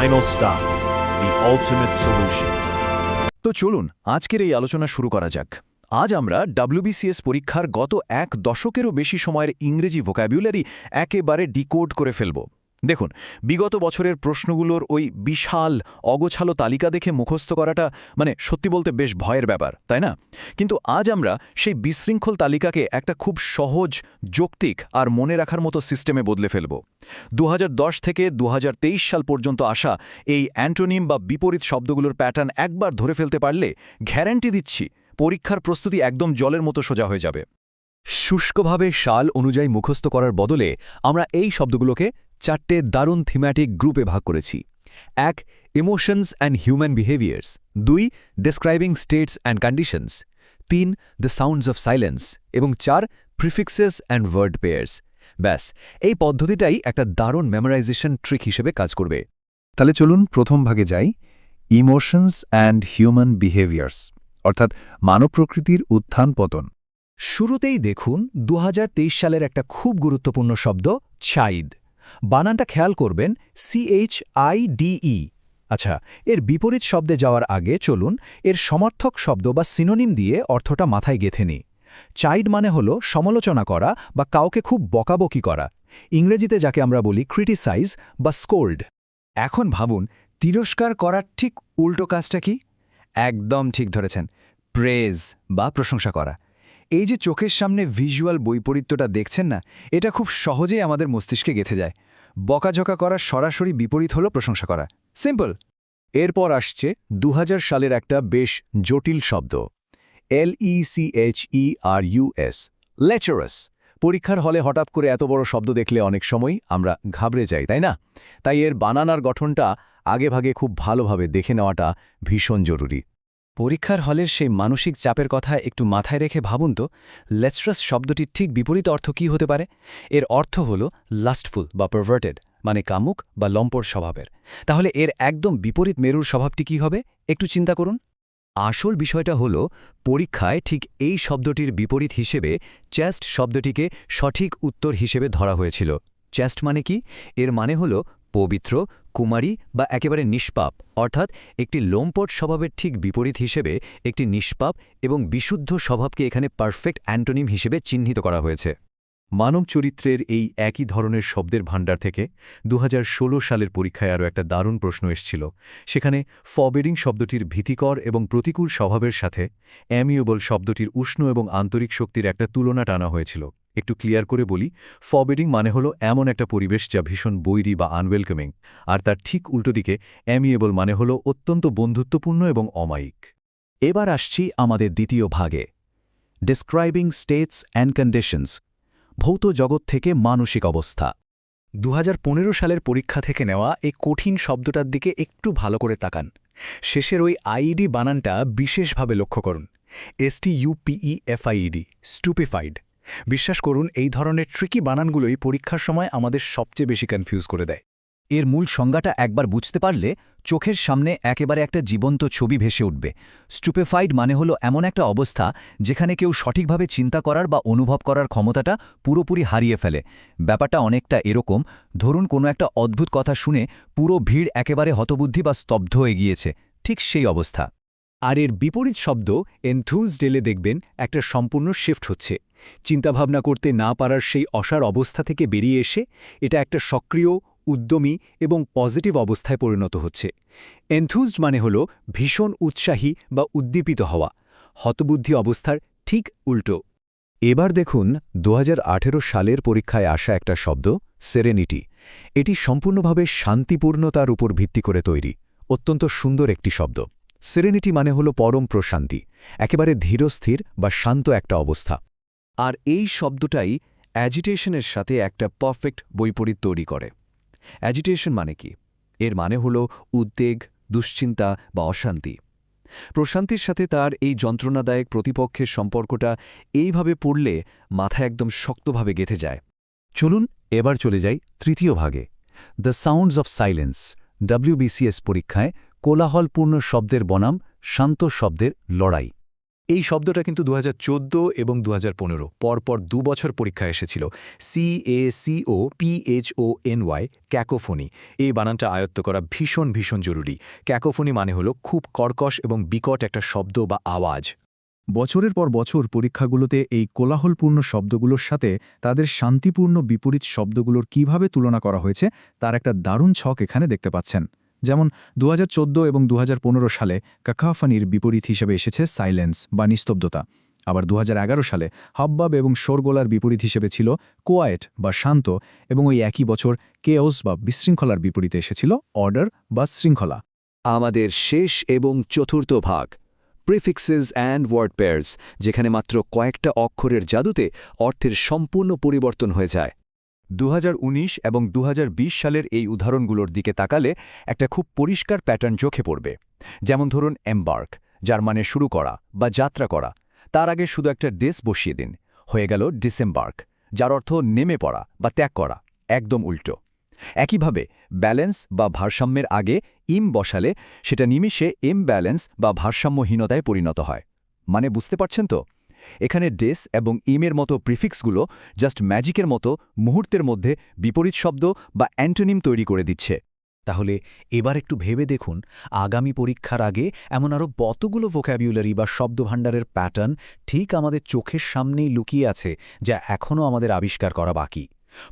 final stop, the ultimate solution. তো চলুন আজকের এই আলোচনা শুরু করা যাক। আজ আমরা WBCS পরীক্ষার গত এক দশকেরও বেশি সময়ের ইংরেজি ভোকাবুলারি একেবারে ডিকোড করে ফেলব। দেখুন, বিগত বছরের প্রশ্নগুলোর ওই বিশাল অগোছালো তালিকা দেখে মুখস্থ করাটা সত্যি বলতে বেশ ভয়ের ব্যাপার, তাই না? কিন্তু আজ আমরা সেই বিশৃঙ্খল তালিকাকে একটা খুব সহজ, যৌক্তিক আর মনে রাখার মতো সিস্টেমে বদলে ফেলব। 2010 থেকে 2023 সাল পর্যন্ত আসা এই অ্যান্টোনিম বা বিপরীত শব্দগুলোর প্যাটার্ন একবার ধরে ফেলতে পারলে গ্যারান্টি দিচ্ছি পরীক্ষার প্রস্তুতি একদম জলের মতো সোজা হয়ে যাবে। শুষ্কভাবে সাল অনুযায়ী মুখস্থ করার বদলে আমরা এই শব্দগুলোকে 4টে দারুণ থিম্যাটিক গ্রুপে ভাগ করেছি। 1. Emotions and human behaviours. 2. Describing states and conditions. 3. The sounds of silence. এবং 4. Prefixes and word pairs. ব্যাস, এই পদ্ধতিটাই একটা দারুণ মেমোরাইজেশন ট্রিক হিসেবে কাজ করবে। তাহলে চলুন প্রথম ভাগে যাই, ইমোশনস অ্যান্ড হিউম্যান বিহেভিয়ার্স, অর্থাৎ মানব প্রকৃতির উত্থান পতন। শুরুতেই দেখুন 2023 সালের একটা খুব গুরুত্বপূর্ণ শব্দ চাইদ। বানানটা খেয়াল করবেন, CHIDE। আচ্ছা, এর বিপরীত শব্দে যাওয়ার আগে চলুন এর সমার্থক শব্দ বা সিনোনিম দিয়ে অর্থটা মাথায় গেঁথে নিই। চাইড মানে হলো সমালোচনা করা বা কাউকে খুব বকাবকি করা, ইংরেজিতে যাকে আমরা বলি ক্রিটিসাইজ বা স্কোল্ড। এখন ভাবুন, তিরস্কার করার ঠিক উল্টো কাজটা কি? একদম ঠিক ধরেছেন, প্রেজ বা প্রশংসা করা। এই যে চোখের সামনে ভিজুয়াল বৈপরীত্যটা দেখছেন না, এটা খুব সহজেই আমাদের মস্তিষ্কে গেঁথে যায়। বকাঝকা করার সরাসরি বিপরীত হলো প্রশংসা করা। সিম্পল। এরপর আসছে 2000 সালের একটা বেশ জটিল শব্দ, LECHERUS, লেচারাস। পরীক্ষার হলে হঠাৎ করে এত বড় শব্দ দেখলে অনেক সময় আমরা ঘাবড়ে যাই, তাই না? তাই এর বানানার গঠনটা আগেভাগে খুব ভালোভাবে দেখে নেওয়াটা ভীষণ জরুরি। পরীক্ষার হলের সেই মানসিক চাপের কথা একটু মাথায় রেখে ভাবুন তো, লেচারাস শব্দটির ঠিক বিপরীত অর্থ কী হতে পারে? এর অর্থ হল লাস্টফুল বা পারভার্টেড, মানে কামুক বা লম্পট স্বভাবের। তাহলে এর একদম বিপরীত মেরুর স্বভাবটি কী হবে? একটু চিন্তা করুন। আসল বিষয়টা হল, পরীক্ষায় ঠিক এই শব্দটির বিপরীত হিসেবে চেস্ট শব্দটিকে সঠিক উত্তর হিসেবে ধরা হয়েছিল। চেস্ট মানে কি? এর মানে হল পবিত্র, কুমারী বা একেবারে নিষ্পাপ, অর্থাৎ একটি লোমপট স্বভাবের ঠিক বিপরীত হিসেবে একটি নিষ্পাপ এবং বিশুদ্ধ স্বভাবকে এখানে পারফেক্ট অ্যান্টোনিম হিসেবে চিহ্নিত করা হয়েছে। মানব চরিত্রের এই একই ধরনের শব্দের ভাণ্ডার থেকে 2016 সালের পরীক্ষায় আরও একটা দারুণ প্রশ্ন এসেছিল। সেখানে ফরবিডিং শব্দটির ভীতিকর এবং প্রতিকূল স্বভাবের সাথে অ্যামিয়েবল শব্দটির উষ্ণ এবং আন্তরিক শক্তির একটা তুলনা টানা হয়েছিল। একটু ক্লিয়ার করে বলি, ফরবিডিং মানে হলো এমন একটা পরিবেশ যা ভীষণ বৈরী বা আনওয়েলকামিং, আর তার ঠিক উল্টো দিকে অ্যামিয়েবল মানে হলো অত্যন্ত বন্ধুত্বপূর্ণ এবং অমায়িক। এবার আসছি আমাদের দ্বিতীয় ভাগে, ডেসক্রাইবিং স্টেটস অ্যান্ড কন্ডিশনস, ভৌত জগৎ থেকে মানসিক অবস্থা। 2015 সালের পরীক্ষা থেকে নেওয়া এই কঠিন শব্দটার দিকে একটু ভালো করে তাকান। শেষের ওই আইডি বানানটা বিশেষভাবে লক্ষ্য করুন, STUPEFIED, স্টুপিফাইড। বিশ্বাস করুন, এই ধরনের ট্রিকি বানানগুলোই পরীক্ষার সময় আমাদের সবচেয়ে বেশি কনফিউজ করে দেয়। এর মূল সংজ্ঞাটা একবার বুঝতে পারলে চোখের সামনে একেবারে একটা জীবন্ত ছবি ভেসে উঠবে। স্টুপেফাইড মানে হলো এমন একটা অবস্থা যেখানে কেউ সঠিকভাবে চিন্তা করার বা অনুভব করার ক্ষমতাটা পুরোপুরি হারিয়ে ফেলে। ব্যাপারটা অনেকটা এরকম, ধরুন কোনো একটা অদ্ভুত কথা শুনে পুরো ভিড় একেবারে হতবুদ্ধি বা স্তব্ধ হয়ে গিয়েছে, ঠিক সেই অবস্থা। আর এর বিপরীত শব্দ এনথুজড এলে দেখবেন একটা সম্পূর্ণ শিফট হচ্ছে। চিন্তাভাবনা করতে না পারার সেই অসার অবস্থা থেকে বেরিয়ে এসে এটা একটা সক্রিয়, উদ্যমী এবং পজিটিভ অবস্থায় পরিণত হচ্ছে। এনথুজড মানে হল ভীষণ উৎসাহী বা উদ্দীপিত হওয়া, হতবুদ্ধি অবস্থার ঠিক উল্টো। এবার দেখুন 2018 সালের পরীক্ষায় আসা একটা শব্দ, সেরেনিটি। এটি সম্পূর্ণভাবে শান্তিপূর্ণতার উপর ভিত্তি করে তৈরি, অত্যন্ত সুন্দর একটি শব্দ। সেরেনিটি মানে হল পরম প্রশান্তি, একেবারে ধীরস্থির বা শান্ত একটা অবস্থা। আর এই শব্দটাই অ্যাজিটেশনের সাথে একটা পারফেক্ট বৈপরীত তৈরি করে। অ্যাজিটেশন মানে কি? এর মানে হল উদ্বেগ, দুশ্চিন্তা বা অশান্তি। প্রশান্তির সাথে তার এই যন্ত্রণাদায়ক প্রতিপক্ষের সম্পর্কটা এইভাবে পড়লে মাথায় একদম শক্তভাবে গেঁথে যায়। চলুন এবার চলে যাই তৃতীয় ভাগে, the sounds of silence. WBCS পরীক্ষায় কোলাহলপূর্ণ শব্দের বনাম শান্ত শব্দের লড়াই। এই শব্দটা কিন্তু 2014 এবং 2015 পরপর 2 বছর পরীক্ষায় এসেছিল। CACOPHONY, cacophony. এই বানানটা আয়ত্ত করা ভীষণ ভীষণ জরুরি। ক্যাকোফোনি মানে হলো খুব কর্কশ এবং বিকট একটা শব্দ বা আওয়াজ। বছরের পর বছর পরীক্ষাগুলোতে এই কোলাহলপূর্ণ শব্দগুলোর সাথে তাদের শান্তিপূর্ণ বিপরীত শব্দগুলোর কিভাবে তুলনা করা হয়েছে তার একটা দারুণ ছক এখানে দেখতে পাচ্ছেন। যেমন 2014 এবং 2015 সালে কাকাফানির বিপরীত হিসেবে এসেছে সাইলেন্স বা নিস্তব্ধতা। আবার 2011 সালে হাব্বাব এবং শোরগোলার বিপরীত হিসেবে ছিল কোয়ায়েট বা শান্ত, এবং ওই একই বছর কেওস বা বিশৃঙ্খলার বিপরীতে এসেছিল অর্ডার বা শৃঙ্খলা। আমাদের শেষ এবং চতুর্থ ভাগ, প্রিফিক্সেস অ্যান্ড ওয়ার্ড পেয়ার্স, যেখানে মাত্র কয়েকটা অক্ষরের জাদুতে অর্থের সম্পূর্ণ পরিবর্তন হয়ে যায়। 2019 এবং 2020 সালের এই উদাহরণগুলোর দিকে তাকালে একটা খুব পরিষ্কার প্যাটার্ন চোখে পড়বে। যেমন ধরুন এম্বার্ক, যার মানে শুরু করা বা যাত্রা করা, তার আগে শুধু একটা ডেস বসিয়ে দিন, হয়ে গেল ডিসেম্বার্ক, যার অর্থ নেমে পড়া বা ত্যাগ করা, একদম উল্টো। একইভাবে ব্যালেন্স বা ভারসাম্যের আগে ইম বসালে সেটা নিমিষে ইমব্যালেন্স বা ভারসাম্যহীনতায় পরিণত হয়। মানে বুঝতে পারছেন তো? এখানে ডেস এবং ইমের মতো প্রিফিক্সগুলো জাস্ট ম্যাজিকের মতো মুহূর্তের মধ্যে বিপরীত শব্দ বা অ্যান্টোনিম তৈরি করে দিচ্ছে। তাহলে এবার একটু ভেবে দেখুন, আগামী পরীক্ষার আগে এমন আরও কতগুলো ভোক্যাবুলারি বা শব্দভাণ্ডারের প্যাটার্ন ঠিক আমাদের চোখের সামনেই লুকিয়ে আছে, যা এখনও আমাদের আবিষ্কার করা বাকি।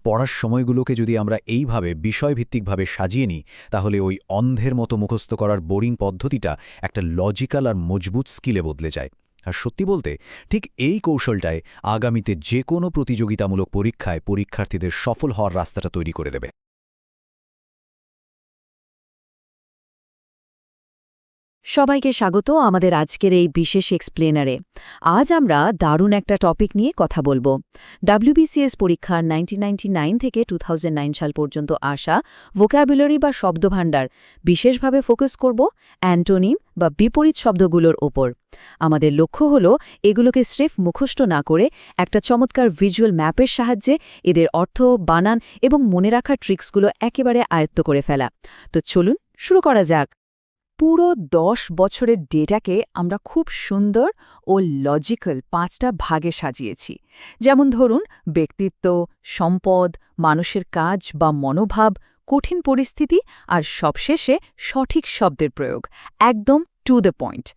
পড়ার সময়গুলোকে যদি আমরা এইভাবে বিষয়ভিত্তিকভাবে সাজিয়ে নিই, তাহলে ওই অন্ধের মতো মুখস্থ করার বোরিং পদ্ধতিটা একটা লজিক্যাল আর মজবুত স্কিলে বদলে যায়। আর সত্যি বলতে ঠিক এই কৌশলটায় আগামীতে যে কোনো প্রতিযোগিতামূলক পরীক্ষায় পরীক্ষার্থীদের সফল হওয়ার রাস্তাটা তৈরি করে দেবে। সবাইকে স্বাগত আমাদের আজকের এই বিশেষ এক্সপ্লেনারে। আজ আমরা দারুণ একটা টপিক নিয়ে কথা বলবো। WBCS পরীক্ষার 1999 থেকে 2009 সাল পর্যন্ত আসা ভোক্যাবুলারি বা শব্দভাণ্ডার, বিশেষভাবে ফোকাস করব অ্যান্টোনিম বা বিপরীত শব্দগুলোর ওপর। আমাদের লক্ষ্য হলো এগুলোকে স্রেফ মুখস্থ না করে একটা চমৎকার ভিজুয়াল ম্যাপের সাহায্যে এদের অর্থ, বানান এবং মনে রাখার ট্রিক্সগুলো একেবারে আয়ত্ত করে ফেলা। তো চলুন শুরু করা যাক। পুরো 10 বছরের ডেটাকে আমরা খুব সুন্দর ও লজিক্যাল 5টা ভাগে সাজিয়েছি। যেমন ধরুন ব্যক্তিত্ব, সম্পদ, মানুষের কাজ বা মনোভাব, কঠিন পরিস্থিতি আর সবশেষে সঠিক শব্দের প্রয়োগ, একদম টু দ্য পয়েন্ট।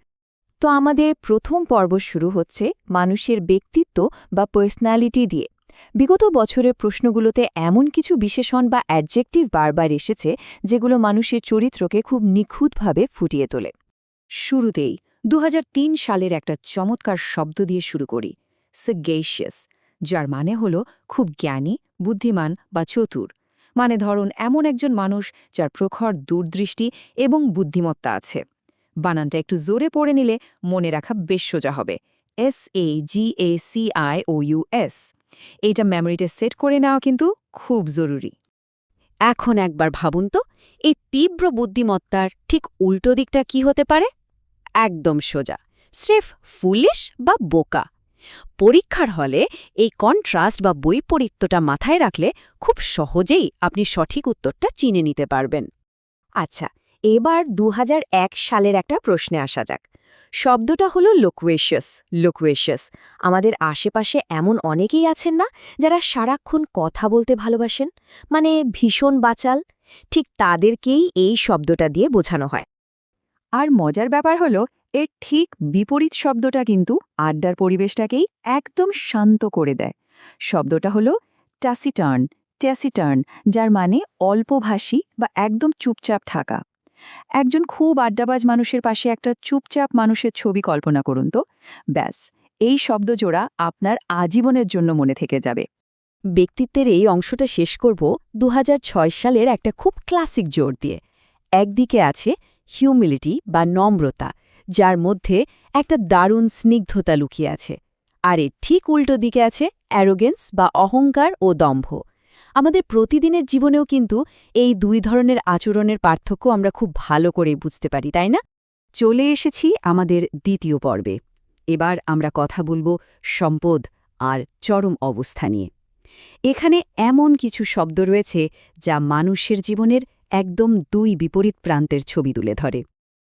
তো আমাদের প্রথম পর্ব শুরু হচ্ছে মানুষের ব্যক্তিত্ব বা পার্সোনালিটি দিয়ে। বিগত বছরের প্রশ্নগুলোতে এমন কিছু বিশেষণ বা অ্যাডজেক্টিভ বারবার এসেছে যেগুলো মানুষের চরিত্রকে খুব নিখুঁতভাবে ফুটিয়ে তোলে। শুরুতেই 2003 সালের একটা চমৎকার শব্দ দিয়ে শুরু করি, সাগেশিয়াস, যার মানে হলো খুব জ্ঞানী, বুদ্ধিমান বা চতুর। মানে ধরুন এমন একজন মানুষ যার প্রখর দূরদৃষ্টি এবং বুদ্ধিমত্তা আছে। বানানটা একটু জোরে পড়ে নিলে মনে রাখা বেশ সোজা হবে, SAGACIOUS। এইটা মেমোরিতে সেট করে নেওয়া কিন্তু খুব জরুরি। এখন একবার ভাবুন তো, এই তীব্র বুদ্ধিমত্তার ঠিক উল্টো দিকটা কি হতে পারে? একদম সোজা, স্রেফ ফুলিশ বা বোকা। পরীক্ষার হলে এই কন্ট্রাস্ট বা বৈপরীত্যটা মাথায় রাখলে খুব সহজেই আপনি সঠিক উত্তরটা চিনে নিতে পারবেন। আচ্ছা, এবার 2001 সালের একটা প্রশ্নে আসা যাক। শব্দটা হলো লোকুয়েশিয়াস। লোকুয়েশিয়াস, আমাদের আশেপাশে এমন অনেকেই আছেন না যারা সারাক্ষণ কথা বলতে ভালোবাসেন, মানে ভীষণ বাচাল। ঠিক তাদেরকেই এই শব্দটা দিয়ে বোঝানো হয়। আর মজার ব্যাপার হলো এর ঠিক বিপরীত শব্দটা কিন্তু আড্ডার পরিবেশটাকেই একদম শান্ত করে দেয়। শব্দটা হলো ট্যাসিটার্ন। ট্যাসিটার্ন, যার মানে অল্পভাষী বা একদম চুপচাপ থাকা। একজন খুব আড্ডাবাজ মানুষের পাশে একটা চুপচাপ মানুষের ছবি কল্পনা করুন তো। ব্যাস, এই শব্দজোড়া আপনার আজীবনের জন্য মনে থেকে যাবে। ব্যক্তিত্বের এই অংশটা শেষ করব 2006 সালের একটা খুব ক্লাসিক জোর দিয়ে। একদিকে আছে হিউমিলিটি বা নম্রতা, যার মধ্যে একটা দারুণ স্নিগ্ধতা লুকিয়ে আছে। আর এর ঠিক উল্টো দিকে আছে অ্যারোগেন্স বা অহংকার ও দম্ভ। আমাদের প্রতিদিনের জীবনেও কিন্তু এই দুই ধরনের আচরণের পার্থক্য আমরা খুব ভালো করেই বুঝতে পারি, তাই না? চলে এসেছি আমাদের দ্বিতীয় পর্বে। এবার আমরা কথা বলবো সম্পদ আর চরম অবস্থা নিয়ে। এখানে এমন কিছু শব্দ রয়েছে যা মানুষের জীবনের একদম দুই বিপরীত প্রান্তের ছবি তুলে ধরে।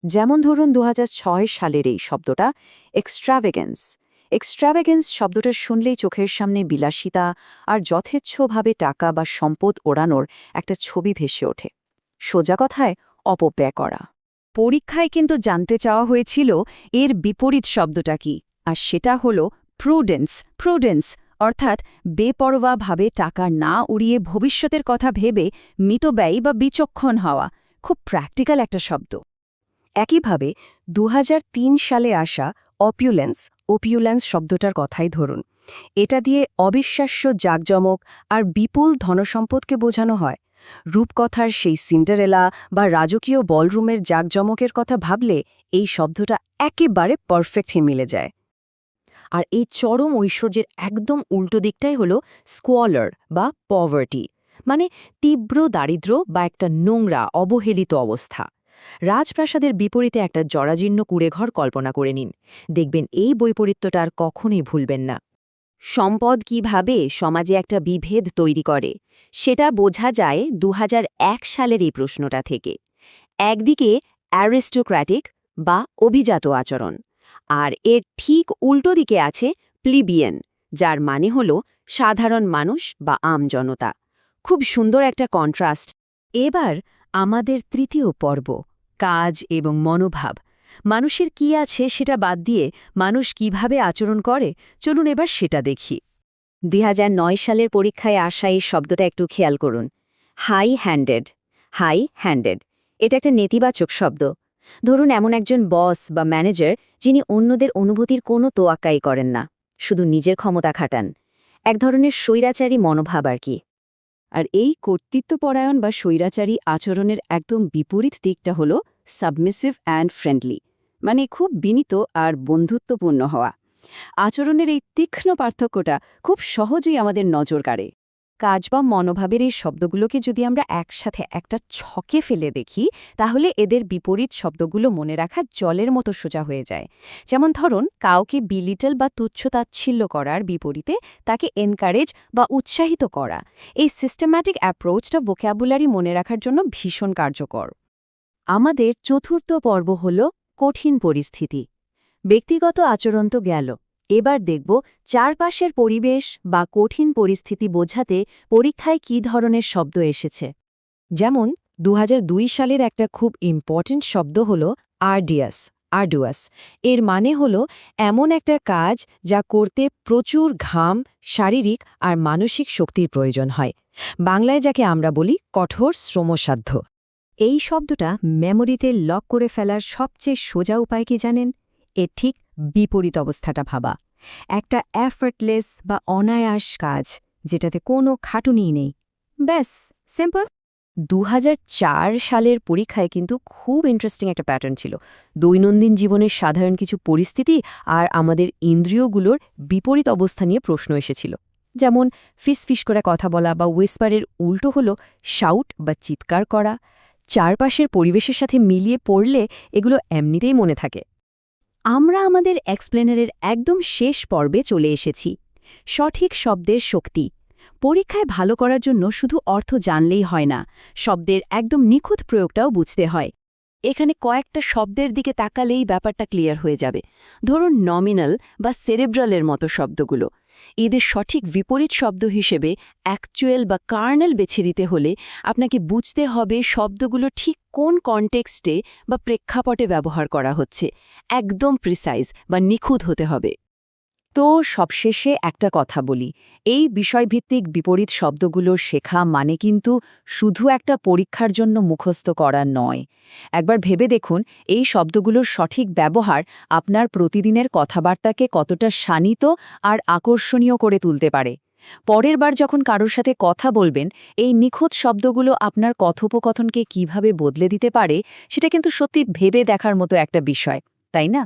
যেমন ধরুন ২০০৬ সালের এই শব্দটা এক্সট্রাভেগেন্স। এক্সট্রাভেগেন্স শব্দটা শুনলেই চোখের সামনে বিলাসিতা আর যথেচ্ছভাবে টাকা বা সম্পদ ওড়ানোর একটা ছবি ভেসে ওঠে। সোজা কথায় অপব্যয় করা। পরীক্ষায় কিন্তু জানতে চাওয়া হয়েছিল এর বিপরীত শব্দটা কি, আর সেটা হলো প্রুডেন্স, অর্থাৎ বেপরোয়াভাবে টাকা না উড়িয়ে ভবিষ্যতের কথা ভেবে মিতব্যয়ী বা বিচক্ষণ হওয়া। খুব প্র্যাকটিক্যাল একটা শব্দ। একইভাবে ২০০৩ সালে আসা ওপিউলেন্স শব্দটার কথাই ধরুন। এটা দিয়ে অবিশ্বাস্য জাঁকজমক আর বিপুল ধনসম্পদকে বোঝানো হয়। রূপকথার সেই সিন্ডারেলা বা রাজকীয় বলরুমের জাঁকজমকের কথা ভাবলে এই শব্দটা একেবারে পারফেক্টলি মিলে যায়। আর এই চরম ঐশ্বর্যের একদম উল্টো দিকটাই হল স্কোয়ালার বা পভার্টি, মানে তীব্র দারিদ্র্য বা একটা নোংরা অবহেলিত অবস্থা। রাজপ্রাসাদের বিপরীতে একটা জরাজীর্ণ কুঁড়েঘর কল্পনা করে নিন। দেখবেন এই বৈপরীত্যটা আর কখনোই ভুলবেন না। সম্পদ কিভাবে সমাজে একটা বিভেদ তৈরি করে সেটা বোঝা যায় ২০০১ সালের এই প্রশ্নটা থেকে। একদিকে অ্যারিস্টোক্র্যাটিক বা অভিজাত আচরণ, আর এর ঠিক উল্টো দিকে আছে প্লিবিয়ান, যার মানে হল সাধারণ মানুষ বা আমজনতা। খুব সুন্দর একটা কন্ট্রাস্ট। এবার আমাদের তৃতীয় পর্ব, কাজ এবং মনোভাব। মানুষের কি আছে সেটা বাদ দিয়ে মানুষ কিভাবে আচরণ করে, চলুন এবার সেটা দেখি। ২০০৯ সালের পরীক্ষায় আসা এই শব্দটা একটু খেয়াল করুন। হাই হ্যান্ডেড, এটা একটা নেতিবাচক শব্দ। ধরুন এমন একজন বস বা ম্যানেজার যিনি অন্যদের অনুভূতির কোনো তোয়াক্কাই করেন না, শুধু নিজের ক্ষমতা খাটান। এক ধরনের স্বৈরাচারী মনোভাব আর কি। আর এই কর্তৃত্বপরায়ণ বা স্বৈরাচারী আচরণের একদম বিপরীত দিকটা হল সাবমিসিভ অ্যান্ড ফ্রেন্ডলি, মানে খুব বিনীত আর বন্ধুত্বপূর্ণ হওয়া। আচরণের এই তীক্ষ্ণ পার্থক্যটা খুব সহজেই আমাদের নজর কাড়ে। কাজ বা মনোভাবের এই শব্দগুলোকে যদি আমরা একসাথে একটা ছকে ফেলে দেখি, তাহলে এদের বিপরীত শব্দগুলো মনে রাখা জলের মতো সোজা হয়ে যায়। যেমন ধরুন কাউকে বিলিটল বা তুচ্ছতাচ্ছিল্য করার বিপরীতে তাকে এনকারেজ বা উৎসাহিত করা। এই সিস্টেম্যাটিক অ্যাপ্রোচটা ভোক্যাবুলারি মনে রাখার জন্য ভীষণ কার্যকর। আমাদের চতুর্থ পর্ব হল কঠিন পরিস্থিতি। ব্যক্তিগত আচরণ তো গেল, এবার দেখব চারপাশের পরিবেশ বা কঠিন পরিস্থিতি বোঝাতে পরীক্ষায় কী ধরনের শব্দ এসেছে। যেমন ২০০২ সালের একটা খুব ইম্পর্ট্যান্ট শব্দ হল আর্ডুয়াস। এর মানে হল এমন একটা কাজ যা করতে প্রচুর ঘাম, শারীরিক আর মানসিক শক্তির প্রয়োজন হয়। বাংলায় যাকে আমরা বলি কঠোর শ্রমসাধ্য। এই শব্দটা মেমোরিতে লক করে ফেলার সবচেয়ে সোজা উপায় কি জানেন? এর ঠিক বিপরীত অবস্থাটা ভাবা। একটা এফর্টলেস বা অনায়াস কাজ, যেটাতে কোনো খাটুনিই নেই। ব্যাস, সিম্পল। ২০০৪ সালের পরীক্ষায় কিন্তু খুব ইন্টারেস্টিং একটা প্যাটার্ন ছিল। দৈনন্দিন জীবনের সাধারণ কিছু পরিস্থিতি আর আমাদের ইন্দ্রিয়গুলোর বিপরীত অবস্থা নিয়ে প্রশ্ন এসেছিল। যেমন ফিসফিস করে কথা বলা বা উইসপারের উল্টো হলো শাউট বা চিৎকার করা। চারপাশের পরিবেশের সাথে মিলিয়ে পড়লে এগুলো এমনিতেই মনে থাকে। আমরা আমাদের এক্সপ্লেনারের একদম শেষ পর্বে চলে এসেছি। সঠিক শব্দের শক্তি। পরীক্ষায় ভালো করার জন্য শুধু অর্থ জানলেই হয় না, শব্দের একদম নিখুঁত প্রয়োগটাও বুঝতে হয়। এখানে কয়েকটা শব্দের দিকে তাকালেই ব্যাপারটা ক্লিয়ার হয়ে যাবে। ধরুন নমিনাল বা সেরেব্রালের মতো শব্দগুলো। এদের সঠিক বিপরীত শব্দ হিসেবে অ্যাকচুয়াল বা কার্নেল বেছে নিতে হলে আপনাকে বুঝতে হবে শব্দগুলো ঠিক কোন কনটেক্সটে বা প্রেক্ষাপটে ব্যবহার করা হচ্ছে। একদম প্রিসাইজ বা নিখুঁত হতে হবে। তো সবশেষে একটা কথা বলি, এই বিষয়ভিত্তিক বিপরীত শব্দগুলো শেখা মানে কিন্তু শুধু একটা পরীক্ষার জন্য মুখস্থ করা নয়। একবার ভেবে দেখুন এই শব্দগুলোর সঠিক ব্যবহার আপনার প্রতিদিনের কথাবার্তাকে কতটা শানিত আর আকর্ষণীয় করে তুলতে পারে। পরের বার যখন কারোর সাথে কথা বলবেন, এই নিখুঁত শব্দগুলো আপনার কথোপকথনকে কিভাবে বদলে দিতে পারে সেটা কিন্তু সত্যি ভেবে দেখার মতো একটা বিষয়, তাই না?